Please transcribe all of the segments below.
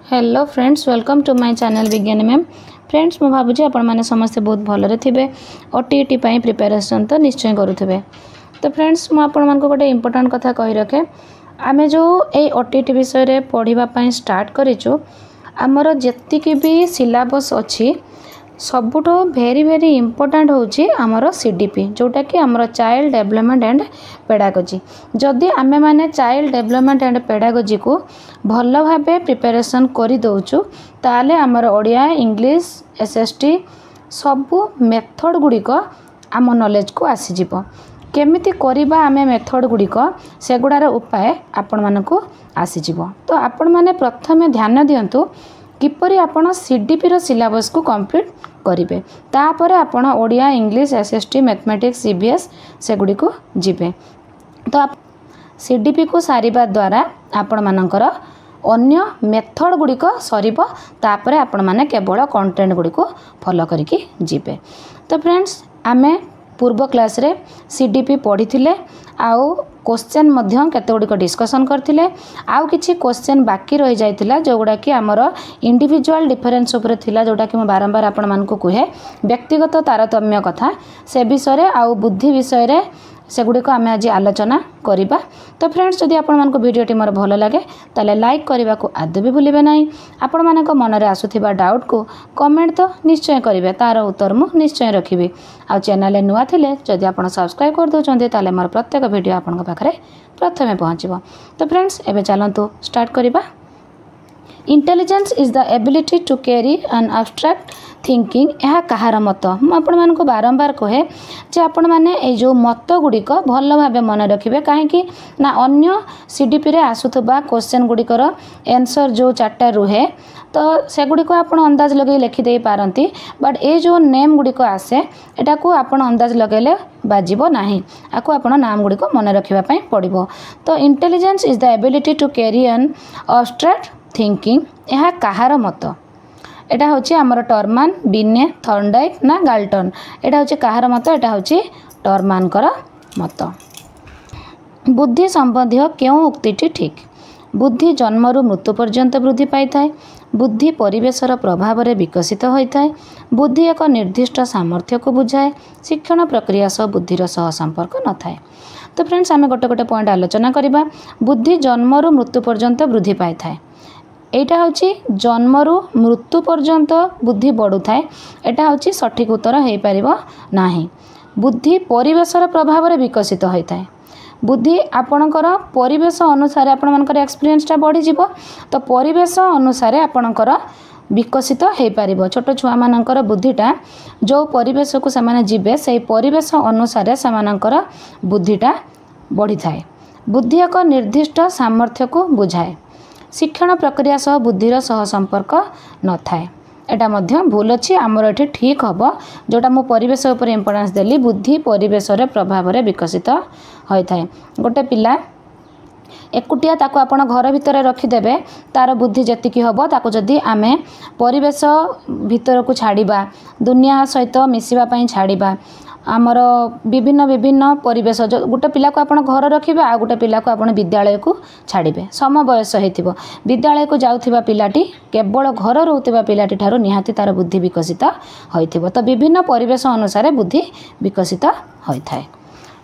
Hello friends, welcome to my channel Vigyani ma'am. Friends, मु भावुँ आपण मैंने समस्ते बहुत भलरे थे ओटीईटी प्रिपेरेसन तो निश्चय करुवे। तो फ्रेंड्स, मुझे गोटे इंपोर्टेंट कथा कही रखे। आम जो ये ओटीईटी विषय पढ़ाई स्टार्ट करूँ, आमर जी भी सिलेबस अच्छी सबुठ भेरी भेरी इंपोर्टेंट होची आमर सीडीपी, जोटा कि आमर चाइल्ड डेवलपमेंट एंड पेडागोजी। जदि आमे माने चाइल्ड डेवलपमेंट एंड पेडागोजी को भल भाबे प्रिपरेशन करि दउचु, ताले आमर ओडिया, इंग्लिश, एसएसटी सबु मेथड गुड़िक आम नॉलेज को आसी जिवो। केमिति करिबा आमे मेथड गुड़िक सेगुडार उपाय आपण मानकु आसी जिवो। तो आपण माने प्रथमे ध्यान दियंतु किपरि आपण सीडीपी रो सिलेबस को कंप्लीट करिवे। तापर आपण Odia, English, SST, mathematics, CBS सेगुडी को जिवे। तो सीडीपी को सारिबा द्वारा आपण मानकर अन्य मेथड गुड़िक सरीब, तापर आपण माने केवल कंटेंट गुड़िक फॉलो करिकी जिवे। तो फ्रेंड्स, आमे पूर्व क्लास रे सीडीपी पढ़ी थिले, आउ क्वेश्चन मध्य केते गुड़िक डिस्कसन करथिले। आउ किछि क्वेश्चन बाकी रहि जाइतिला जोगुडा कि हमर इंडिविजुअल डिफरेंस ऊपर थिला, जोटा कि म बारंबार आपण मानकु कहे व्यक्तिगत तारतम्य कथा से विषय रे आउ बुद्धि विषय रे सेगुड़िक आम आज आलोचना करिबा। तो फ्रेंड्स, जदि आपण मानकु वीडियोटी मोर भल लगे ताले लाइक करबा को आदौ भी भूलिबे नाही। आपण मानक मन रे आसुथिबा डाउट को कमेंट तो निश्चय करिवे, तार उत्तर मु निश्चय रखिबी। आ चैनल नुआ थिले जदि आपण सब्सक्राइब कर दोचंते ताले मोर प्रत्येक वीडियो आपण पाखरे प्रथमे पहुँचबो। तो फ्रेंड्स, एबे चलंतु स्टार्ट करिबा। Intelligence is the ability to carry an abstract thinking. यह कहार मत मुझे बारंबार कहे जे आपण मैंने ये जो मत गुड़िक भल भाव मन रखिए, कहीं ना अन्य सीडीपी रे आसुथबा क्वेश्चन गुड़िकर आंसर जो चार्टा रुहे तो सेगुड़िक आपण अंदाज लगे लिखिदे पारती। बट ये जो नेम गुड़िक आसे एटा को आपण अंदाज लगेले बाजिबो नाही, आको आपण नाम गुड़िक मन रखापी पड़ो। तो intelligence is the ability to carry an abstract thinking. यह कहार मत? एटा होची आमर टर्मान, बिने, थर्नडाइक ना गाल्टन। एटा होची कहार मत? एटा होची टर्मान कर मत। बुद्धि संबंधी क्यों उक्तिटी ठीक? बुद्धि जन्मरू मृत्यु पर्यंत वृद्धि पाई थाए। बुद्धि परिवेशर प्रभाव रे विकसित होता है। बुद्धि एक निर्दिष्ट सामर्थ्य को बुझाए। शिक्षण प्रक्रिया सह बुद्धिर सह संपर्क न थाए। तो फ्रेंड्स, आमे गोटे गोटे पॉइंट आलोचना करिबा। बुद्धि जन्मरू मृत्यु पर्यंत वृद्धि पाई थाए। एटा होची जन्मरू मृत्यु पर्यंत बुद्धि बढ़ु थाए। एटा होची सठिक उत्तर हो पारिबो नाही। बुद्धि परिवेशर प्रभाव रे विकसित होता है। बुद्धि आपणकर परिवेश अनुसार आपण मानकर एक्सपीरियंसटा बढ़ी जिवो। तो परिवेश अनुसार आपणकर विकसित हो पारिबो। छोट छुआ मानकर बुद्धिटा जो परिवेश को सेमाने जिबे से परिवेश अनुसार सेमानकर बुद्धिटा बढ़ी थाए। बुद्धि एक निर्दिष्ट सामर्थ्य को बुझाए। शिक्षण प्रक्रिया सह बुद्धिर सह संपर्क न थाए। एटा मध्य भूल अच्छी, आमर ये ठीक हम जोटा मु परिवेश उपर इम्पोर्टेंस देली। बुद्धि परिवेश प्रभाव रे विकसित होता है। गोटे पिला एकुटिया ताको आपण घर भितर रखिदेबे, तार बुद्धि जेतिकी हम ताको जदि आमे परिवेश भितर को छाड़िबा, दुनिया सहित मिसिबा पई छाड़िबा, आमर विभिन्न विभिन्न परिवेश जो गोटे पिला को आपण घर रखिबे, आ गोटे पिला को आपण विद्यालय को छाड़िबे, सम बयस होइथिबो। विद्यालय को जाउथिबा पिलाटी केवल घर रहउथिबा पिलाटी ठारो निहाती तार बुद्धि विकसित होइथिबो। तो विभिन्न परिवेश अनुसार बुद्धि विकसित होइथाय।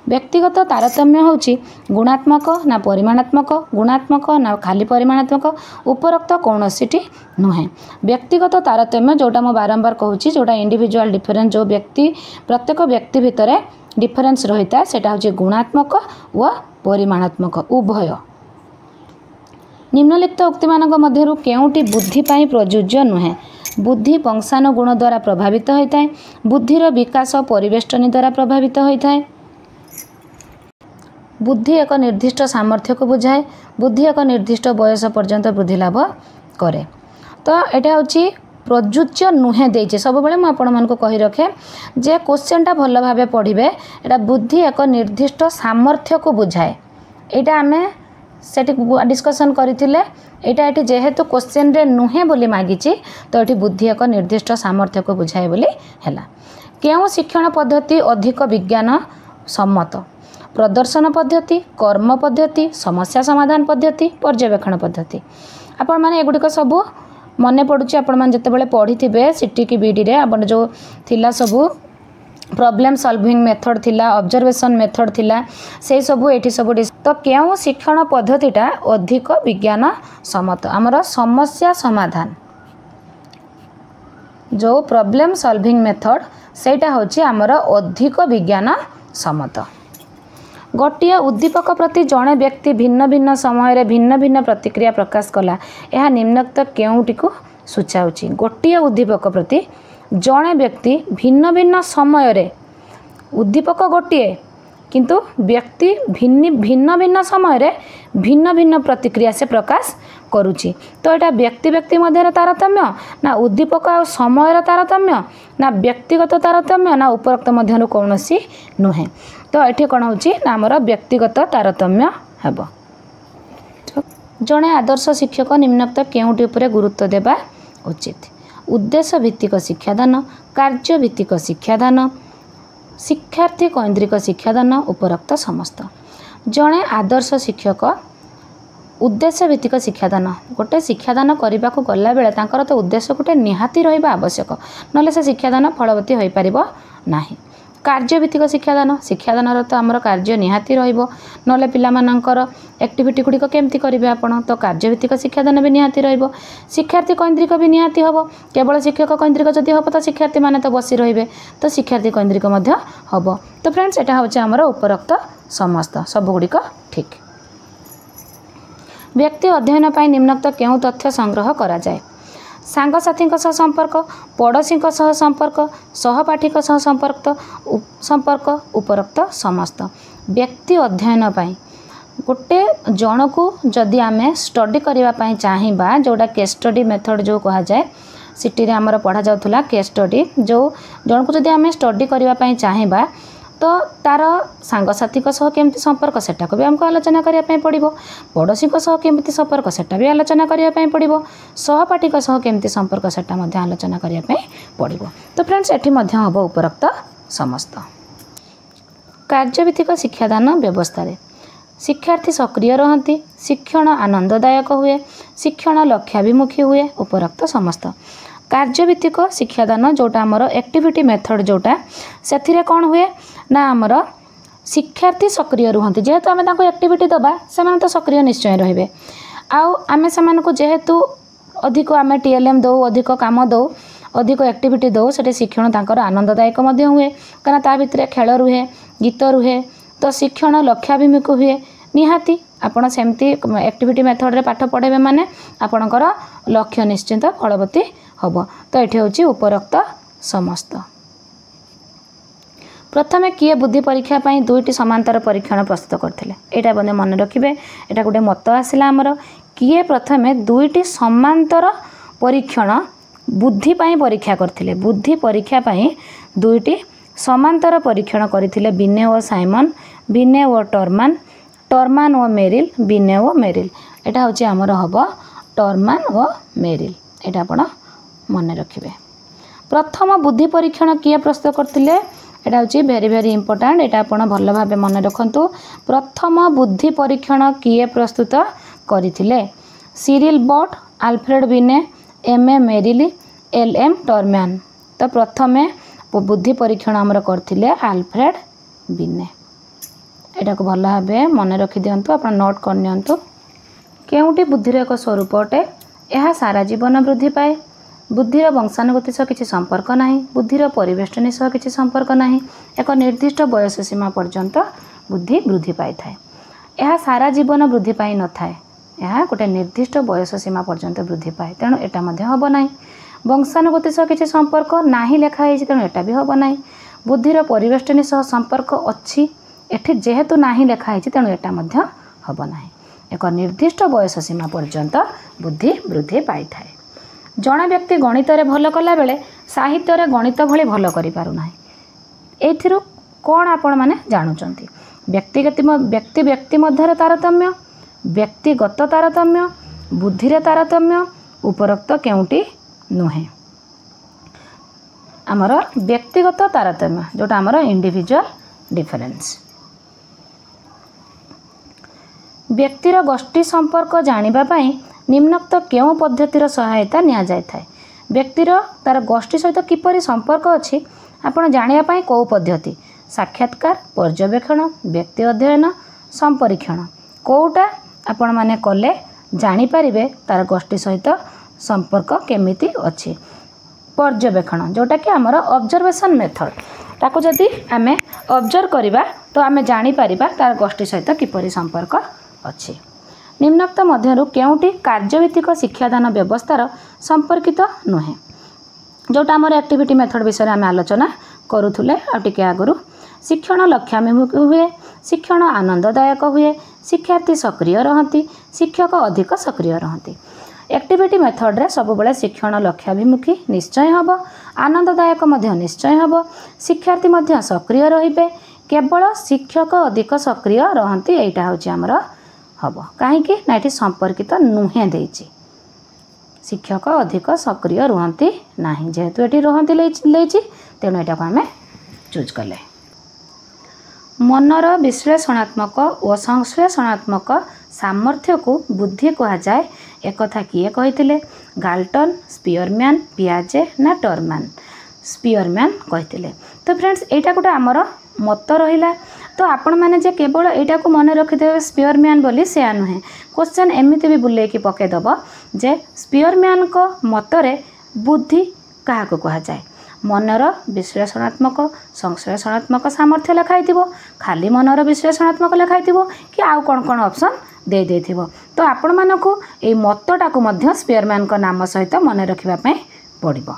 व्यक्तिगत तारतम्य होची गुणात्मक ना परिमाणात्मक, गुणात्मक ना खाली परिमाणात्मक, उपरोक्त कौनसीटी नुहे। व्यक्तिगत तारतम्य जोटा मु बारंबार कहूची, जोटा इंडिविजुअल डिफरेंस जो व्यक्ति प्रत्येक व्यक्ति भितर डिफरेंस रही है, सेटा होची गुणात्मक व परिमाणात्मक उभय। निम्नलिखित उक्ति मानक मध्यरु केउटी बुद्धि पाई प्रयोज्य नुहे? बुद्धि वंशानुगुण द्वारा प्रभावित होता है। बुद्धिर विकास परिवेष्टनी द्वारा प्रभावित होता है। बुद्धि एक निर्दिष्ट सामर्थ्य को बुझाए। बुद्धि एक निर्दिष्ट बयस पर्यंत वृद्धि लाभ करे। तो यहाँ हूँ प्रयोज्य नुहे देचे सब बेले मुझे आपण मानक कही रखे जे क्वेश्चनटा भल भाव पढ़े। एटा बुद्धि एक निर्दिष्ट सामर्थ्य को बुझाए। यहाँ आमे सेठी डिस्कसन करथिले। एटा एठी जेहेतु क्वेश्चन रे नुहे बोली मागिची, तो एठी बुद्धि एक निर्दिष्ट सामर्थ्य को बुझाए बोली हैला। केउ शिक्षण पद्धति अधिक विज्ञान सम्मत? प्रदर्शन पद्धति, कर्म पद्धति, समस्या समाधान पद्धति, पर्यवेक्षण पद्धति। आपण माने एगुड़िक सब मन पड़ुछि आपण मान जतेबेले पढ़िथिबे सिटी की बीडी रे आपण जो थिला सबु प्रॉब्लम सॉल्विंग मेथड थिला ऑब्जर्वेशन मेथड थिला से सबु एठी सबु तो केउ शिक्षण पद्धतिटा अधिक विज्ञान सम्मत आमर समस्या समाधान जो प्रॉब्लम सॉल्विंग मेथड सेटा होछि आमर अधिक विज्ञान सम्मत। गोटे उद्दीपक प्रति जड़े व्यक्ति भिन्न भिन्न समय भिन्न भिन्न प्रतिक्रिया प्रकाश कला यह निम्नोक्त केउटी को सूचाऊँच। गोटे उद्दीपक प्रति जड़े व्यक्ति भिन्न भिन्न समय उद्दीपक गोटे किंतु व्यक्ति भिन्न भिन्न समय भिन्न भिन्न प्रतिक्रिया से प्रकाश करुच्ची। तो यहाँ व्यक्ति व्यक्ति मध्य तारतम्य ना उद्दीपक आ समय तारतम्य ना व्यक्तिगत तारतम्य ना उपरोक्त मध्य कौन नुहे। तो ये कौन हो आमर व्यक्तिगत तारतम्य हेब। जड़े आदर्श शिक्षक निम्नोक्त केउटी उपरे गुरुत्व देवा उचित। उद्देश्य भित्तिक शिक्षादान, कार्य भित्तिक शिक्षादान, शिक्षार्थी केन्द्रिक शिक्षादान उपरोक्त समस्त। जड़े आदर्श शिक्षक उद्देश्य भित्तिक शिक्षादान गोटे शिक्षादान करने को गला बेले तांकर तो उद्देश्य गोटे निहाती रहिबा आवश्यक नले से शिक्षादान फलवती होई परिबो नाही। कार्य भित्तिक शिक्षादान तो आमर कार्य निहाती रहिबो नले पिला मानकर एक्टिविटी गुड़िक केमती करेंगे आपण तो कार्य भित्तिक शिक्षादान भी निहाती रहिबो। शिक्षार्थी केन्द्रिक भी निहाती हबो। केवल शिक्षक केन्द्रिक जदि हबो तो शिक्षार्थी माने तो बसी रहिबे तो शिक्षार्थी केन्द्रिक मध्य हबो। तो फ्रेंड्स एटा होचे आमर उपरोक्त समस्त सब गुड़िक ठीक। व्यक्ति अध्ययन पाई निम्नोक्त केउ तथ्य संग्रह करा जाए। सांगसाथी संपर्क, पड़ोशी संपर्क, सहपाठी संपर्क उपरोक्त समस्त। व्यक्ति अध्ययन पाई गोटे जन को जदि आमे स्टडी करने चाहिए जोटा केस स्टडी मेथड जो कहा जाए सिटी रे आमर पढ़ा जाउथुला केस स्टडी जो जन को जदि आमे स्टडी करने चाहिए तो तार सांगसाथी केमती संपर्क सेटा को भी हमको आलोचना करने पड़ो। पड़ोशी केमती संपर्क सेटा भी आलोचना करने पड़ो। सहपाठी केमती संपर्क सेटा मध्य आलोचना करने पड़ो। तो फ्रेंड्स एठी मध्य हम उपरोक्त समस्त। कार्यभित्तिक शिक्षादान व्यवस्था रे शिक्षार्थी सक्रिय रहती, शिक्षण आनंददायक हुए, शिक्षण लक्ष्याभिमुखी हुए उपरोक्त समस्त। कार्यभित्तिक शिक्षादान जोटा आमर एक्टिविटी मेथड जोटा से कौन हुए ना आमर शिक्षार्थी सक्रिय रुहंती जेहेतु आमे तांको एक्टिविटी दबा से तो सक्रिय निश्चय रहिबे। आउ आमे सेमानकु जेहेतु अधिक आमे टीएलएम दो अधिक काम दो अधिक एक्टिविटी दो से शिक्षण तांकर आनंददायक मध्य हुए कारण ता भितर खेल रुहे गीत रुहे तो शिक्षण लक्ष्याभिमुख हुए निहाती। आपण सेमती एक्टिविटी मेथड रे पाठ पढ़ेबे माने आपणकर लक्ष्य निश्चित फलवती हब। तो ये हूँ उपरोक्त समस्त। प्रथमे किए बुद्धि परीक्षा पाई दुईटी समांतर परीक्षण प्रस्तुत करते यहाँ बंदे मन रखिए यहाँ गोटे मत आसला आमर किए प्रथमे दुईटी समांतर परीक्षण बुद्धि पाई परीक्षा करथिले। बुद्धि परीक्षा पाई दुईटी समांतर परीक्षण करथिले बिने और साइमन, बिने और टर्मान, टर्मान और मेरिल, बिने और मेरिल। यहाँ हूँ आमर हम टर्मान और मेरिल यहाँ आपण मन रखिए। प्रथम बुद्धि परीक्षण किए प्रस्तुत करथिले एटा हूँ भेरी भेरी इंपोर्टेंट यहाँ आपण भल भाव मन रखु। प्रथम बुद्धि परीक्षण किए प्रस्तुत करथिले Cyril Burt, Alfred Binet, M A. Merrill, L M. Terman. तो प्रथमे बुद्धि परीक्षण आमर करथिले आल्फ्रेड बिने। यहाँ को भल भाव मन रखी दिंतु आप नोट कर नियंतु। केउटी बुद्धिर एक स्वरूप अटे यह सारा जीवन वृद्धि पाए। बुद्धिर वंशानुगति सह किसी संपर्क नहीं, बुद्धिर परिवेष्टनी सह किसी संपर्क नहीं। एक निर्दिष्ट बयस सीमा पर्यंत बुद्धि वृद्धि पाई थाए। यह सारा जीवन वृद्धि पाई न थाए, यह गोटे निर्दिष्ट बयस सीमा पर्यंत वृद्धि पाए तेणु एटा मध्य हब नाही। वंशानुगति सह किसी संपर्क नाही लेखा है तेणु एटा भी हब नाही। बुद्धिर परिवेष्टनी सह संपर्क अच्छी एठी जेहेतु नाही लेखा है तेणु एटा मध्य हब नाही। एक निर्दिष्ट बयस सीमा पर्यंत बुद्धि वृद्धि पाई थाए। जड़े व्यक्ति गणित रे भल कला बेले साहित्य रे गणित भली भल करि पारु नाही। एथिरु कोन आपण माने जानुचंती व्यक्ति व्यक्ति मध्य तारतम्य, व्यक्तिगत तारतम्य, बुद्धि रे तारतम्य उपरोक्त केउटी नुहे। आमर व्यक्तिगत तारतम्य जोटा आमर इंडिविजुअल डिफरेंस। व्यक्तिर गोष्ठी संपर्क जानिबा पाई निम्नोक्त केउं पद्धतिर सहायता निया जाय थाए व्यक्तिर तार गोष्ठी सहित किपरि संपर्क अछि आपण जानिया पई को पद्धति साक्षात्कार पर्यवेक्षण व्यक्ति अध्ययन संपरीक्षण कोटा आपण माने कले जानि परिबे तार गोष्ठी सहित संपर्क केमिति अछि पर्यवेक्षण जोटा कि आमर ऑब्जर्वेशन मेथड ताको जदि आमे ऑब्जर्व करिबा तो आमे जानि परिबा तार गोष्ठी सहित किपरि संपर्क अछि निम्नोक्त मध्यरु केउटी कार्यभित्तिक शिक्षादान व्यवस्थार संपर्कित नुहे जोटा आमर एक्टिविटी मेथड विषय आमे आलोचना करूथुले आ टिके आगरु शिक्षण लक्ष्याभिमुखी हुए शिक्षण आनंददायक हुए शिक्षार्थी सक्रिय रहती शिक्षक अधिक सक्रिय रहती एक्टिविटी मेथड रे सब बेले शिक्षण लक्ष्याभिमुखी निश्चय हब आनंददायक मध्य निश्चय हब शिक्षार्थी मध्य सक्रिय रहिबे केवल शिक्षक अधिक सक्रिय रहती एटा होची हमर हब काहेकि ना एठी संपर्कित नुहे देछि शिक्षक अधिक सक्रिय रहती नाही जेहेतु एठी रहती लेछि तेणु एटा को हमें चूज कले मनर विश्लेषणात्मक और संश्लेषणात्मक सामर्थ्य को बुद्धि कहा जाए एक कथा किए कहिथिले गाल्टन स्पियरमैन पियाजे ना टरमैन स्पियरमैन कहिथिले तो फ्रेंड्स एटा गोटे आमर मत रहिला तो आपण माने जे केवल एटा को मन रखिदेबे स्पियरमैन बोली से नुहे क्वेश्चन एमिति भी बुले कि पके दब जे स्पियरमैन को मतरे बुद्धि काहा को कहा जाए मनर विश्लेषणात्मक संश्लेषणात्मक सामर्थ्य लिखाई खाली मनर विश्लेषणात्मक लिखाई कि आउ कौन कौन ऑप्शन दे देथिबो तो आपण मानकु ए मतटा को मध्य स्पियरमैन को नाम सहित मन रखिबा पई पड़िबो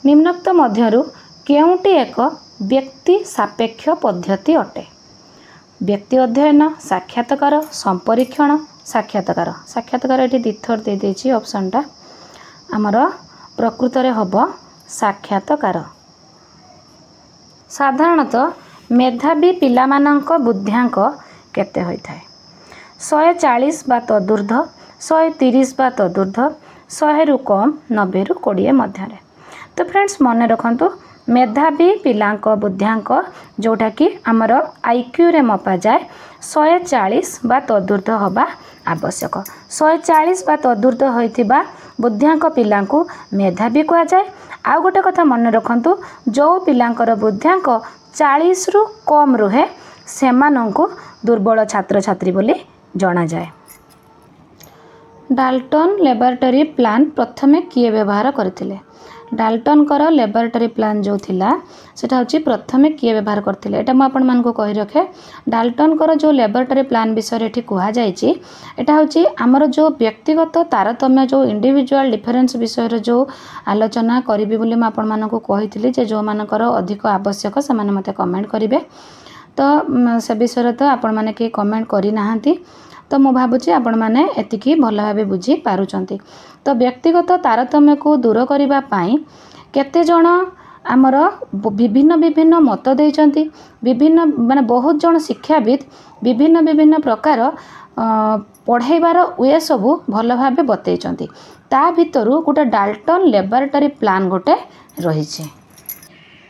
निम्नोक्त मध्यरु केउटी एक व्यक्ति सापेक्ष पद्धति अटे व्यक्ति अध्ययन साक्षात्कार संपरीक्षण साक्षात्कार साक्षात्कार एठी दिथर दे देछि ऑप्शनटा आमर प्रकृत रे हबो साक्षात्कार साधारणतः मेधावी पिलामानंक बुद्ध्यांक केते होई थाए 140 बा तदूर्ध 130 बा तदूर्ध 100 रु कम 90 रु 20 मध्य तो फ्रेंड्स मन रखंतु मेधावी पिलांक बुद्ध्यांक जोटा कि आमर आईक्यू रे मपा जाए 140 बा तदूर्ध हवा आवश्यक 140 बा तदूर्ध होइथिबा बुद्ध्यांक पिलांकु मेधावी कहा जाए आउ गोटे कथा मन रखंतु जो पिलांकर बुद्ध्यांक 40 रु कम रुहे सेमानंकु दुर्बल छात्र छात्री बोली जाना जाए डाल्टन लैबोरेटरी प्लान प्रथमे किए व्यवहार करथिले डाल्टन कर लैबोरेटरी प्लान जो थिला सेटा होची प्रथमे किए व्यवहार करथिले एटा म आपण मान को कहि रखे डाल्टन कर जो लैबोरेटरी प्लान विषय एठी कुहा जायछि एटा होची हमर जो व्यक्तिगत तारतम्य जो इंडिविजुअल डिफरेंस विषय जो आलोचना करिबि बोली म आपण मान को कहिथिले जे जो मानकर अधिक आवश्यक से माने मते कमेंट करिवे तो से विषय तो आपण माने के कमेंट करि नाहंती तो मु भाबुची आपण माने एतिकी भल भाबे बुझी पारुचंती तो व्यक्तिगत तारतम्य को दूर करिबा पाई केते जण आमर विभिन्न विभिन्न मत देइचंती विभिन्न माने बहुत जण शिक्षाविद विभिन्न विभिन्न प्रकार पढ़ाइबार वे सबू भल भाबे बतैचंती ता भितरु गोटे डाल्टन लैबोरेटरी प्लान गोटे रहिছে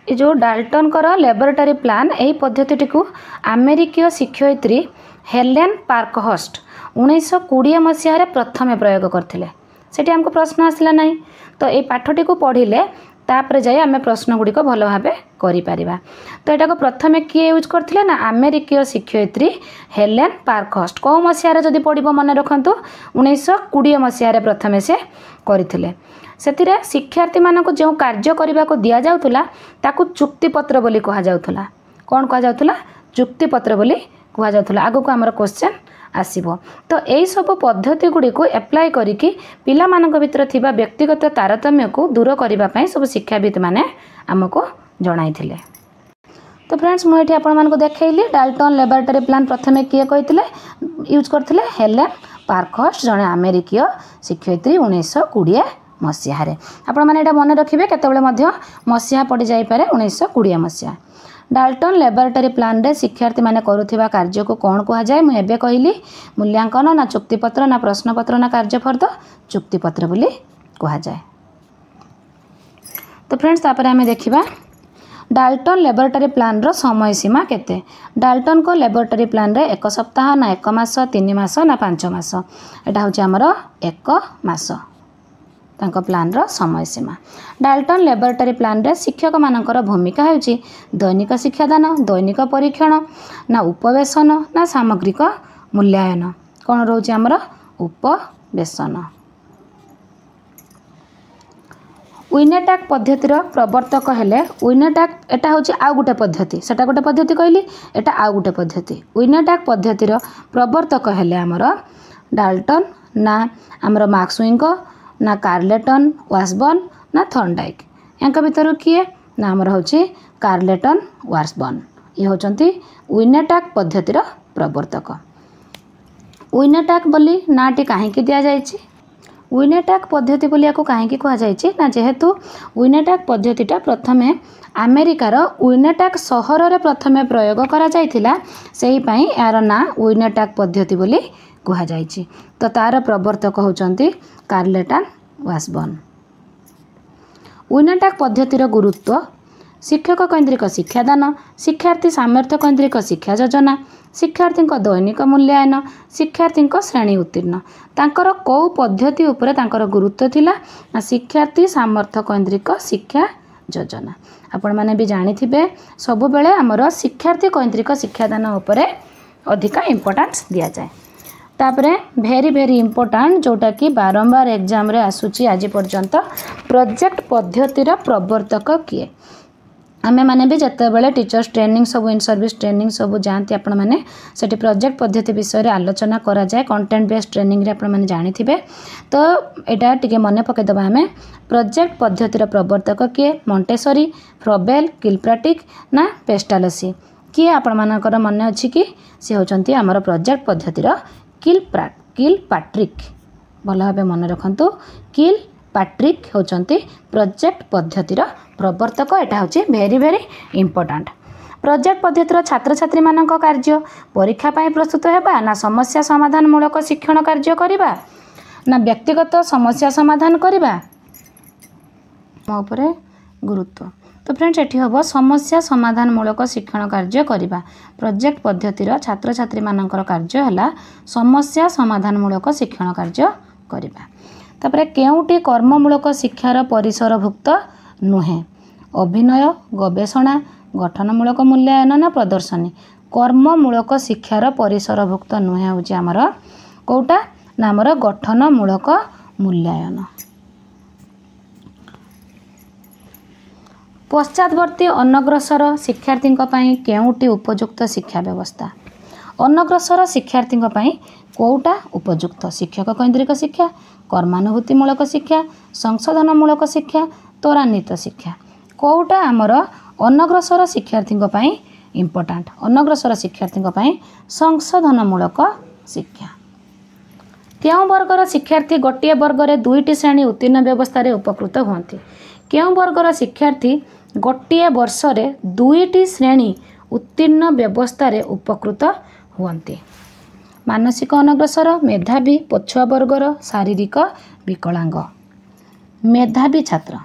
ए जो डाल्टन कर लैबोरेटरी प्लान एही पद्धति को अमेरिकीय शिक्षयित्री हेलेन पार्कहर्स्ट 1920 मसीह प्रथम प्रयोग करथिले सेठी हमको प्रश्न आसला नहीं तो ये पाठटी को पढ़िले तापर जाई आमे प्रश्न गुडी को भल भाबे करि परिबा तो एटा को प्रथमे किए यूज करथिले ना अमेरिकीय शिक्षयित्री हेलेन पार्कहर्स्ट को मसीह रे जदी पढिबो मन रखंतु 1920 मसीह रे प्रथमे से करथिले सेतिरे शिक्षार्थी मानको जो कार्य करबा को दिया जाउतला ताकू चुक्ति पत्र बोली कहा जाउतला कोन कहा जाउतला चुक्ति पत्र बोली कहा जाउतला आगो को हमर क्वेश्चन आसीबो तो एई सब पद्धति गुडी को अप्लाई करिकि पिला मानक भितर थिबा व्यक्तिगत तारतम्य को दूर करिबा पई सब शिक्षाविद माने हमको जणाइथिले तो फ्रेंड्स मु एठी आपण मानको देखैली डाल्टन लैबोरेटरी प्लान प्रथमे किए कहिथिले यूज करथिले हेलेन पार्कहर्स्ट जणे अमेरिकीय शिक्षयित्री 1920 मसीह रे आपण माने एटा मन रखिबे केतेबेले मध्य मसीहा पडी जाई पारे 1920 मसीहा डाल्टन लैबोरेटरी प्लान रे शिक्षार्थी माने करूथिबा कार्य को कोन कहा जाय मु एबे कहिली मूल्यांकन ना चुक्तिपत्र ना प्रश्नपत्र ना कार्यफर्द चुक्तिपत्र बोली कहा जाय तो फ्रेंड्स तापर हमें देखिबा डाल्टन लैबोरेटरी प्लान रो समय सीमा केते डाल्टन को लैबोरेटरी प्लान रे 1 सप्ताह ना 1 मास 3 मास ना 5 मास एटा होची हमर 1 मास तांको प्लान रो समय सीमा। डाल्टन लैबोरेटरी प्लान रे शिक्षक मानकर भूमिका होची दैनिक शिक्षादान दैनिक परीक्षण ना उपवेशन ना सामग्रिक मूल्यांकन कौन रोचे हमर उपवेशन। विनेटाक पद्धतिर प्रवर्तक हेले विनेटाक एटा होची आउ गुटे पद्धति सेटा गुटे पद्धति कहली एटा आउ गुटे पद्धति विनेटाक पद्धतिर प्रवर्तक हेले हमर डाल्टन ना हमर मैक्सवेल ना कार्लेटन वाशबर्न ना थॉर्नडाइक यांका भितर किए ना हमर होची कार्लेटन वाशबर्न ये होचंती विनेटाक पद्धतिर प्रवर्तक। विनेटाक बोली नाटी काहेकि दिया जायछि विनेटाक पद्धति बोली याको काहेकि कहा जायछि ना जेहेतु विनेटाक पद्धतिटा प्रथमे अमेरिकार विनेटाक सहर रे प्रथमे प्रयोग करा जायथिला सेही पई यार ना विनेटाक पद्धति बोली कहा जायछि। तो तार प्रवर्तक होचंती कार्लेटन वाशबर्न। विनेटाक पद्धतिर गुरुत्व शिक्षक केन्द्रिक शिक्षादान शिक्षार्थी सामर्थ्य केन्द्रिक शिक्षा योजना शिक्षार्थी दैनिक मूल्यांकन शिक्षार्थी श्रेणी उत्तीर्ण तांकर कौ पद्धति उपरे तांकर गुरुत्व थिला शिक्षार्थी सामर्थ्य केन्द्रिक शिक्षा योजना। आपण माने भी जानी थिबे सब बेले हमर शिक्षार्थी केन्द्रिक शिक्षादान उपरे अधिका इंपोर्टेंस दिया जाए। तापरे भेरी भेरी इंपोर्टेंट जोटा कि बारंबार एग्जाम रे आसुची आज पर्यंत प्रोजेक्ट पद्धतिर प्रवर्तक किए आमे माने भी जते बेले टीचर्स ट्रेनिंग सब इन सर्विस ट्रेनिंग सब जानती आपण माने सेठी प्रोजेक्ट पद्धति विषय रे आलोचना करा जाए कंटेंट बेस्ड ट्रेनिंग रे आपण माने जानि थिबे। तो एटा टिके मने पके दबा हमें प्रोजेक्ट पद्धतिर प्रवर्तक किए मोंटेसरी फ्रोबेल किलप्राटिक ना पेस्टालसी किए आपण मानकर मने अछि कि से होचंती हमर प्रोजेक्ट पद्धतिर किलपाट्रिक भल भाव मन रखु किलपाट्रिक होचंती प्रोजेक्ट पद्धतिर प्रवर्तक एटा होची भेरी भेरी इंपोर्टेंट। प्रोजेक्ट पद्धतिर छात्र छात्री मानक कार्य परीक्षा पाई प्रस्तुत हेबा ना समस्या समाधान मूलक शिक्षण कार्य करिबा ना व्यक्तिगत समस्या समाधान करिबा मो उपरे गुरुत्व। तो फ्रेंड्स एठी हबो समस्या समाधान मूलक शिक्षण कार्य करिबा प्रोजेक्ट पद्धतिर छात्र छात्री मानकर कार्य हला समस्या समाधान मूलक शिक्षण कार्य करिबा। तापरे केउटी कर्ममूलक शिक्षार परिसरभुक्त नुहे अभिनय गवेषणा गठनमूलक मूल्यांकन ना प्रदर्शनी कर्ममूलक शिक्षार परिसरभुक्त नुहे होची हमर कोटा ना हमर गठनमूलक मूल्यांकन। पश्चातवर्ती अनग्रसर शिक्षार्थी केउटी उपयुक्त शिक्षा व्यवस्था अनग्रसर शिक्षार्थी कोटा उपयुक्त शिक्षक केन्द्रिक शिक्षा कर्मानुभूतिमूलक शिक्षा संशोधनमूलक शिक्षा त्वरान्वित शिक्षा कोटा आमर अनग्रसर शिक्षार्थी इंपोर्टेंट अनग्रसर शिक्षार्थी संशोधनमूलक शिक्षा। क्यों वर्गर शिक्षार्थी गोटे वर्ग में 2टी श्रेणी उत्तीर्ण व्यवस्था रे उपकृत होती क्यों वर्गर शिक्षार्थी गोटे वर्ष रे 2टी श्रेणी उत्तीर्ण व्यवस्था रे उपकृत हुअन्ति मानसिक अनग्रसर मेधावी पछुआ वर्गर शारीरिक विकलांग मेधावी छात्र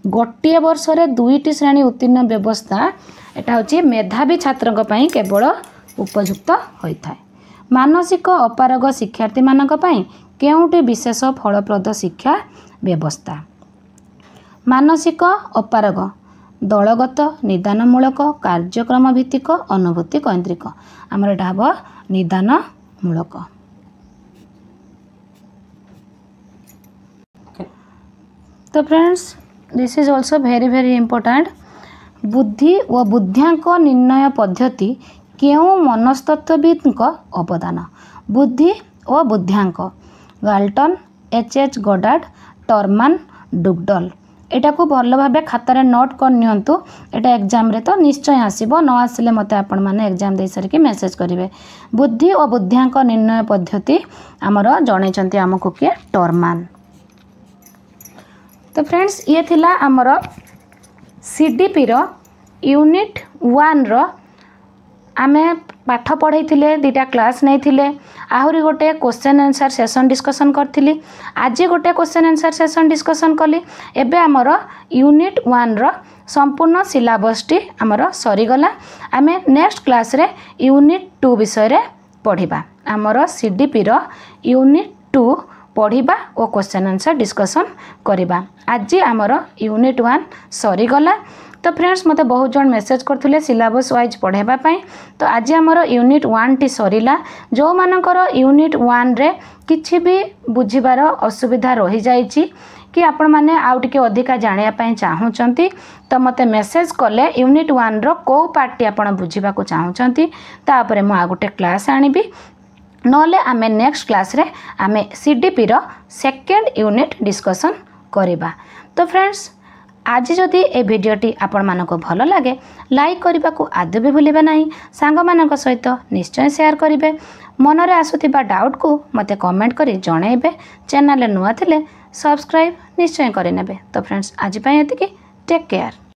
गोटे वर्ष रे 2टी श्रेणी उत्तीर्ण व्यवस्था एटा होची मेधावी छात्रक पई केवल उपयुक्त होइथाय। मानसिक अपारग शिक्षार्थी मानक पई केउटी विशेष फलप्रद शिक्षा व्यवस्था मानसिक अपारग दलगत निदानमूलक कार्यक्रम भित्तिक अनुभूति केन्द्रिक आमर एटा हबो निदानमूलक। तो friends this is also very very important बुद्धि व बुद्ध्यांक निर्णय पद्धति केउ मनस्तत्वविद अवदान बुद्धि और बुद्ध्यांक गाल्टन एच गडार्ड टर्मान डुगडल एटा को भल भाव खातार नोट कर नियंतु एटा एग्जाम रे तो निश्चय आसीबो न आसिले मते आपण माने एग्जाम दे सारी मेसेज करिवे। बुद्धि और बुद्ध्यांक निर्णय पद्धति आमर जणैचंती हमकु के टर्मान। तो फ्रेंड्स ये थिला आमर सीडीपी रो यूनिट 1 रो आमे पाठ पढ़ाई 2टा क्लास नहीं आहरी गोटे क्वेश्चन आंसर सेशन डिस्कसन करी आज गोटे क्वेश्चन आंसर सेशन डिस्कसन कली एबे आमर यूनिट 1 रो संपूर्ण सिलेबसटी आमर सरीगला। आम नेक्स्ट क्लास रे यूनिट 2 विषय पढ़ा आमर सीडीपी रो यूनिट 2 पढ़ा और क्वेश्चन आंसर डिस्कशन करवा। आज आमर यूनिट 1 सरीगला। तो फ्रेंड्स मते बहुत जन मेसेज करथिले सिलेबस वाइज पढ़ाइबा। तो आज आमर यूनिट 1 टी सरीला। जो मानकर यूनिट 1 रे किछि भी बुझिबार असुविधा रही जाइछि कि आपण माने आउ टिके अधिका जानिया पय चाहूचंती तो मते मेसेज कले यूनिट 1 रो को पार्टी आपण बुझिबा को चाहूचंती तापरे मु आ गुटे क्लास आनिबी नले आमे नेक्स्ट क्लास रे आमे सीडीपी रो सेकंड यूनिट डिस्कशन करिबा। तो फ्रेंड्स आज जदि ए भिडियोटी आपण मानको भलो लागे लाइक करबा को आदि भी भूलिबा नाही। सांग मानक सहित निश्चय शेयर करिवे। मनरे आसुथिबा डाउट को मते कमेंट करी जणाइबे। चैनल नुआ थिले सब्सक्राइब निश्चय करि नेबे। तो फ्रेंड्स आज पय एतिकी टेक केयर।